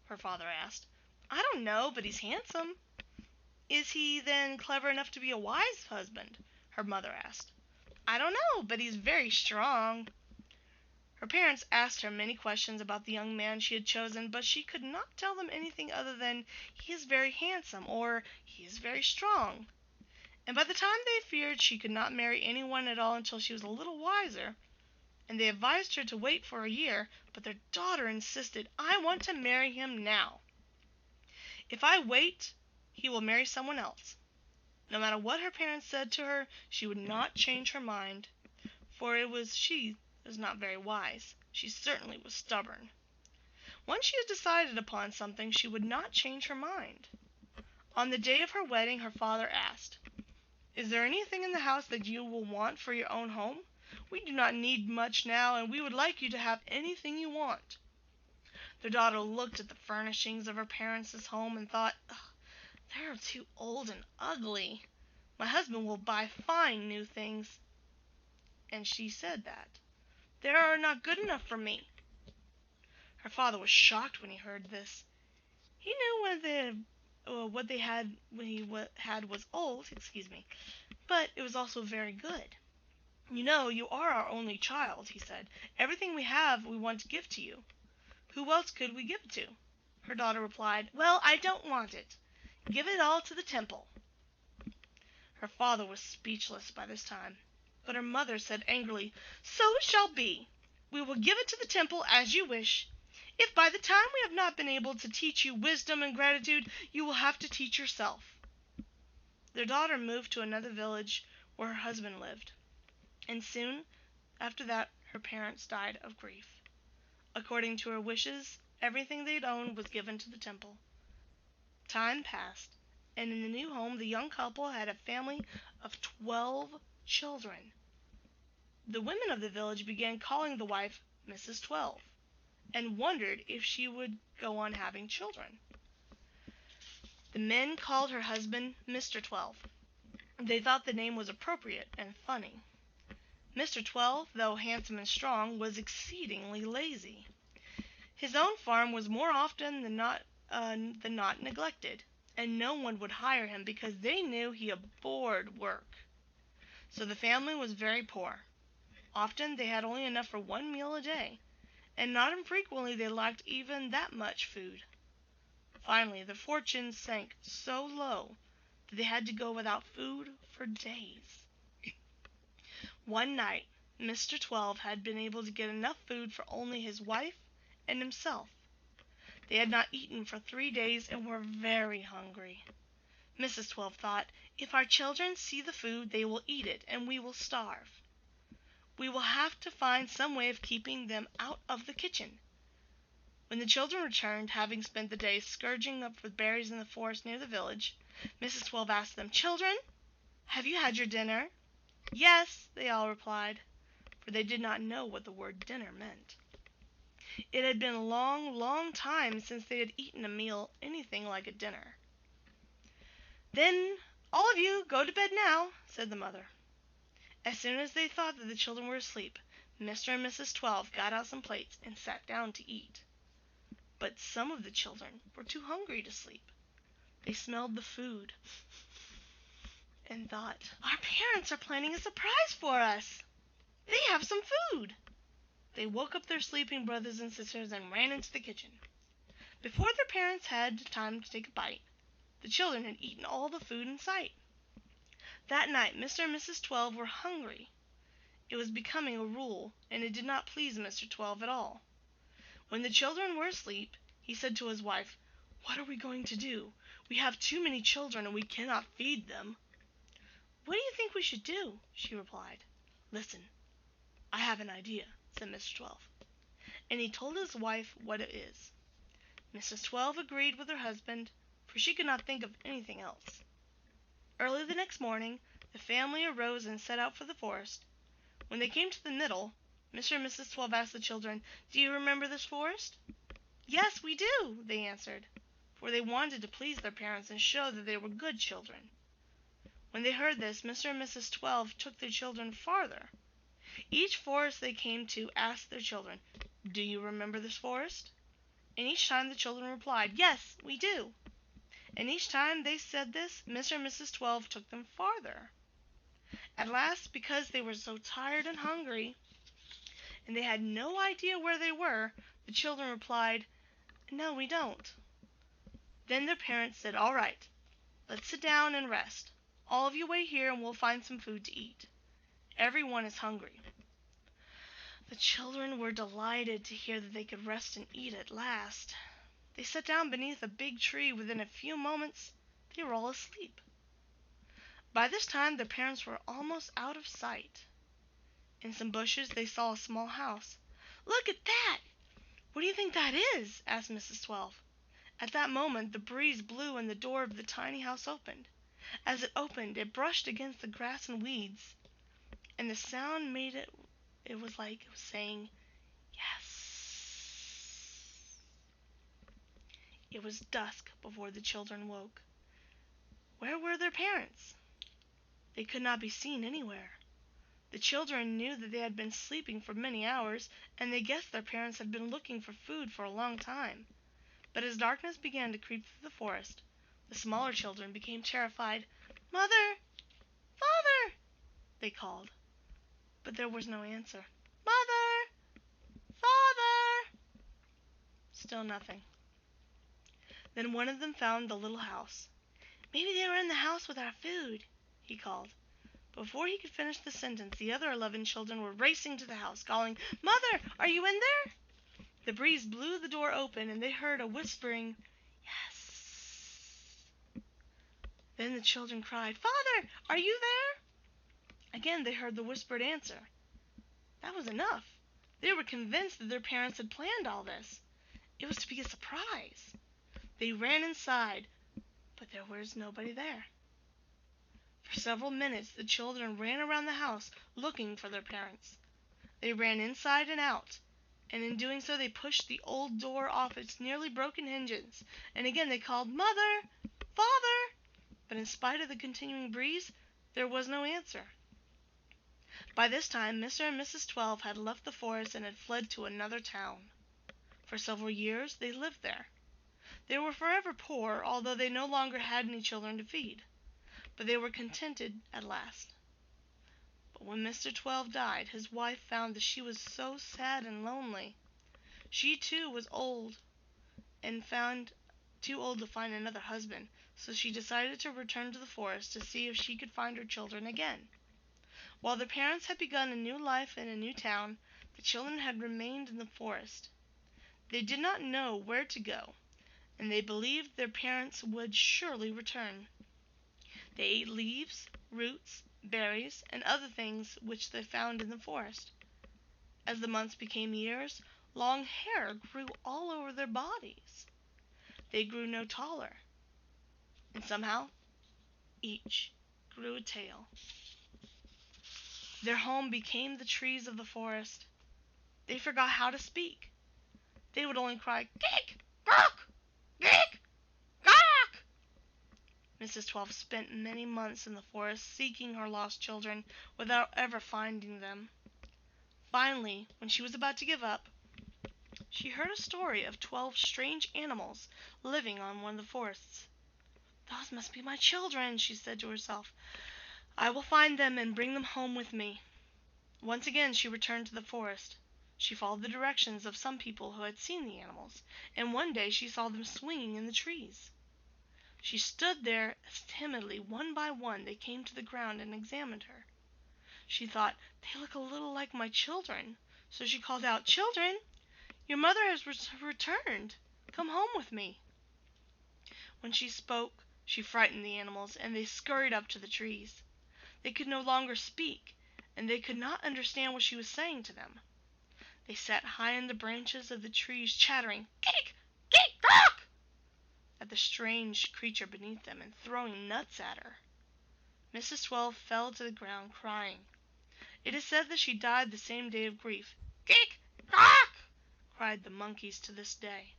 her father asked. "I don't know, but he's handsome." "Is he, then, clever enough to be a wise husband?" her mother asked. "I don't know, but he's very strong." Her parents asked her many questions about the young man she had chosen, but she could not tell them anything other than "he is very handsome" or "he is very strong." And by the time they feared she could not marry anyone at all until she was a little wiser, and they advised her to wait for a year, but their daughter insisted, "I want to marry him now. If I wait, he will marry someone else." No matter what her parents said to her, she would not change her mind, for she was not very wise. She certainly was stubborn. Once she had decided upon something, she would not change her mind. On the day of her wedding, her father asked, "Is there anything in the house that you will want for your own home? We do not need much now, and we would like you to have anything you want." The daughter looked at the furnishings of her parents' home and thought, "They are too old and ugly. My husband will buy fine new things." And she said that. "They are not good enough for me." Her father was shocked when he heard this. He knew what they had when he had was old, but it was also very good. "You know, you are our only child," he said. "Everything we have we want to give to you. Who else could we give it to?" Her daughter replied, "Well, I don't want it. Give it all to the temple." Her father was speechless by this time, but her mother said angrily, "So it shall be. We will give it to the temple as you wish. If by the time we have not been able to teach you wisdom and gratitude, you will have to teach yourself." Their daughter moved to another village where her husband lived, and soon after that her parents died of grief. According to her wishes, everything they'd owned was given to the temple. Time passed, and in the new home the young couple had a family of 12 children. The women of the village began calling the wife Mrs. 12, and wondered if she would go on having children. The men called her husband Mr. 12. They thought the name was appropriate and funny. Mr. 12, though handsome and strong, was exceedingly lazy. His own farm was more often than not neglected, and no one would hire him because they knew he abhorred work. So the family was very poor. Often they had only enough for one meal a day, and not infrequently they lacked even that much food. Finally, their fortunes sank so low that they had to go without food for days. One night, Mr. 12 had been able to get enough food for only his wife and himself. They had not eaten for 3 days and were very hungry. Mrs. 12 thought, "If our children see the food, they will eat it, and we will starve. We will have to find some way of keeping them out of the kitchen." When the children returned, having spent the day scourging up for berries in the forest near the village, Mrs. 12 asked them, "Children, have you had your dinner?" "Yes," they all replied, for they did not know what the word dinner meant. It had been a long, long time since they had eaten a meal anything like a dinner. "Then all of you go to bed now," said the mother. As soon as they thought that the children were asleep, Mr. and Mrs. 12 got out some plates and sat down to eat. But some of the children were too hungry to sleep. They smelled the food and thought, "Our parents are planning a surprise for us. They have some food." They woke up their sleeping brothers and sisters and ran into the kitchen. Before their parents had time to take a bite, the children had eaten all the food in sight. That night Mr. and Mrs. 12 were hungry. It was becoming a rule, and it did not please Mr. 12 at all. When the children were asleep, he said to his wife, "What are we going to do? We have too many children and we cannot feed them." "What do you think we should do?" she replied. "Listen, I have an idea," said Mr. 12. And he told his wife what it is. Mrs. 12 agreed with her husband, for she could not think of anything else. Early the next morning, the family arose and set out for the forest. When they came to the middle, Mr. and Mrs. 12 asked the children, "Do you remember this forest?" "Yes, we do," they answered, for they wanted to please their parents and show that they were good children. When they heard this, Mr. and Mrs. 12 took their children farther. Each forest they came to asked their children, "Do you remember this forest?" And each time the children replied, "Yes, we do." And each time they said this, Mr. and Mrs. 12 took them farther. At last, because they were so tired and hungry, and they had no idea where they were, the children replied, "No, we don't." Then their parents said, "All right, let's sit down and rest. All of you wait here and we'll find some food to eat. Everyone is hungry." The children were delighted to hear that they could rest and eat at last. They sat down beneath a big tree. Within a few moments, they were all asleep. By this time, their parents were almost out of sight. In some bushes, they saw a small house. "Look at that! What do you think that is?" asked Mrs. 12. At that moment, the breeze blew and the door of the tiny house opened. As it opened, it brushed against the grass and weeds, and the sound made it was like it was saying, "Yes." It was dusk before the children woke. Where were their parents? They could not be seen anywhere. The children knew that they had been sleeping for many hours, and they guessed their parents had been looking for food for a long time. But as darkness began to creep through the forest, the smaller children became terrified. "Mother! Father!" they called. But there was no answer. "Mother! Father!" Still nothing. Then one of them found the little house. "Maybe they were in the house with our food," he called. Before he could finish the sentence, the other 11 children were racing to the house, calling, "Mother, are you in there?" The breeze blew the door open, and they heard a whispering, "Yes." Then the children cried, "Father, are you there?" Again they heard the whispered answer. That was enough. They were convinced that their parents had planned all this. It was to be a surprise. They ran inside, but there was nobody there. For several minutes the children ran around the house looking for their parents. They ran inside and out, and in doing so they pushed the old door off its nearly broken hinges, and again they called, "Mother! Father!" But in spite of the continuing breeze, there was no answer. By this time, Mr. and Mrs. 12 had left the forest and had fled to another town. For several years they lived there. They were forever poor, although they no longer had any children to feed. But they were contented at last. But when Mr. 12 died, his wife found that she was so sad and lonely. She too was old and found too old to find another husband, so she decided to return to the forest to see if she could find her children again. While their parents had begun a new life in a new town, the children had remained in the forest. They did not know where to go, and they believed their parents would surely return. They ate leaves, roots, berries, and other things which they found in the forest. As the months became years, long hair grew all over their bodies. They grew no taller, and somehow each grew a tail. Their home became the trees of the forest. They forgot how to speak. They would only cry, "Geek! Gawk! Geek! Gawk!" Mrs. 12 spent many months in the forest seeking her lost children without ever finding them. Finally, when she was about to give up, she heard a story of 12 strange animals living on one of the forests. "Those must be my children," she said to herself. "I will find them and bring them home with me." Once again she returned to the forest. She followed the directions of some people who had seen the animals, and one day she saw them swinging in the trees. She stood there as timidly, one by one, they came to the ground and examined her. She thought, "They look a little like my children," so she called out, "Children, your mother has returned. Come home with me." When she spoke, she frightened the animals, and they scurried up to the trees. They could no longer speak, and they could not understand what she was saying to them. They sat high in the branches of the trees, chattering, "Geek! Geek! Gawk!" at the strange creature beneath them, and throwing nuts at her. Mrs. 12 fell to the ground, crying. It is said that she died the same day of grief. "Geek! Gawk!" cried the monkeys to this day.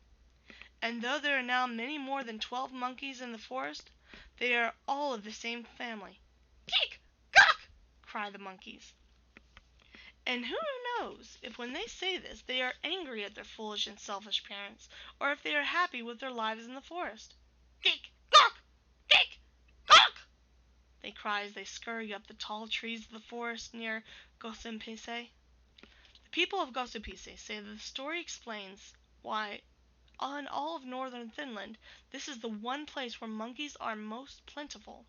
And though there are now many more than 12 monkeys in the forest, they are all of the same family. "Geek! Gawk!" cry the monkeys. And who knows if when they say this they are angry at their foolish and selfish parents, or if they are happy with their lives in the forest. "Geek! Gawk! Geek! Gawk!" they cry as they scurry up the tall trees of the forest near Gosumpisai. The The people of Gosumpisai say that the story explains why, on all of northern Finland, this is the one place where monkeys are most plentiful.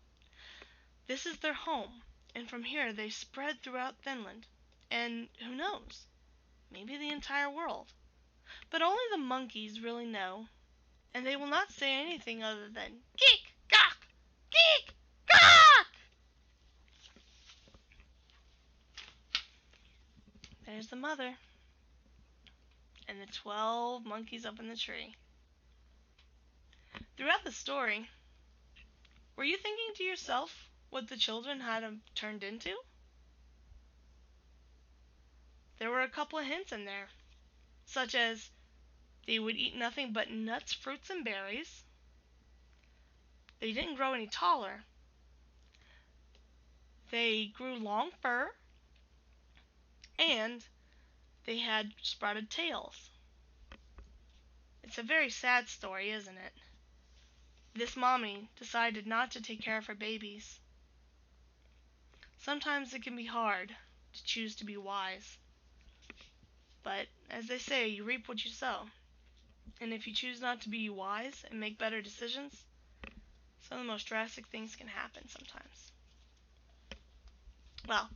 This is their home, and from here they spread throughout Finland, and who knows, maybe the entire world. But only the monkeys really know, and they will not say anything other than geek, gawk, geek, gawk! There's the mother, and the 12 monkeys up in the tree. Throughout the story, were you thinking to yourself what the children had turned into? There were a couple of hints in there, such as they would eat nothing but nuts, fruits, and berries. They didn't grow any taller. They grew long fur, and they had sprouted tails. It's a very sad story, isn't it? This mommy decided not to take care of her babies. Sometimes it can be hard to choose to be wise. But as they say, you reap what you sow. And if you choose not to be wise and make better decisions, some of the most drastic things can happen sometimes. Well,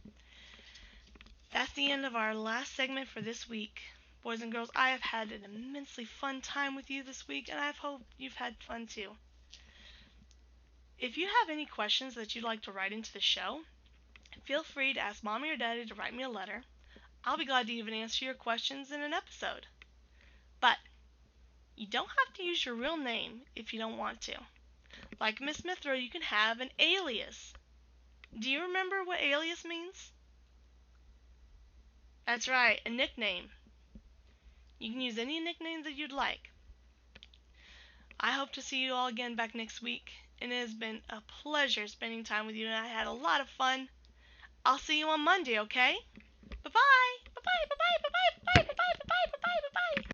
that's the end of our last segment for this week. Boys and girls, I have had an immensely fun time with you this week, and I hope you've had fun too. If you have any questions that you'd like to write into the show, feel free to ask Mommy or Daddy to write me a letter. I'll be glad to even answer your questions in an episode. But you don't have to use your real name if you don't want to. Like Miss Mythril, you can have an alias. Do you remember what alias means? That's right, a nickname. You can use any nickname that you'd like. I hope to see you all again back next week, and it has been a pleasure spending time with you, and I had a lot of fun. I'll see you on Monday, okay? Bye-bye! Bye-bye! Bye-bye! Bye-bye! Bye-bye! Bye-bye! Bye-bye! Bye-bye! Bye-bye!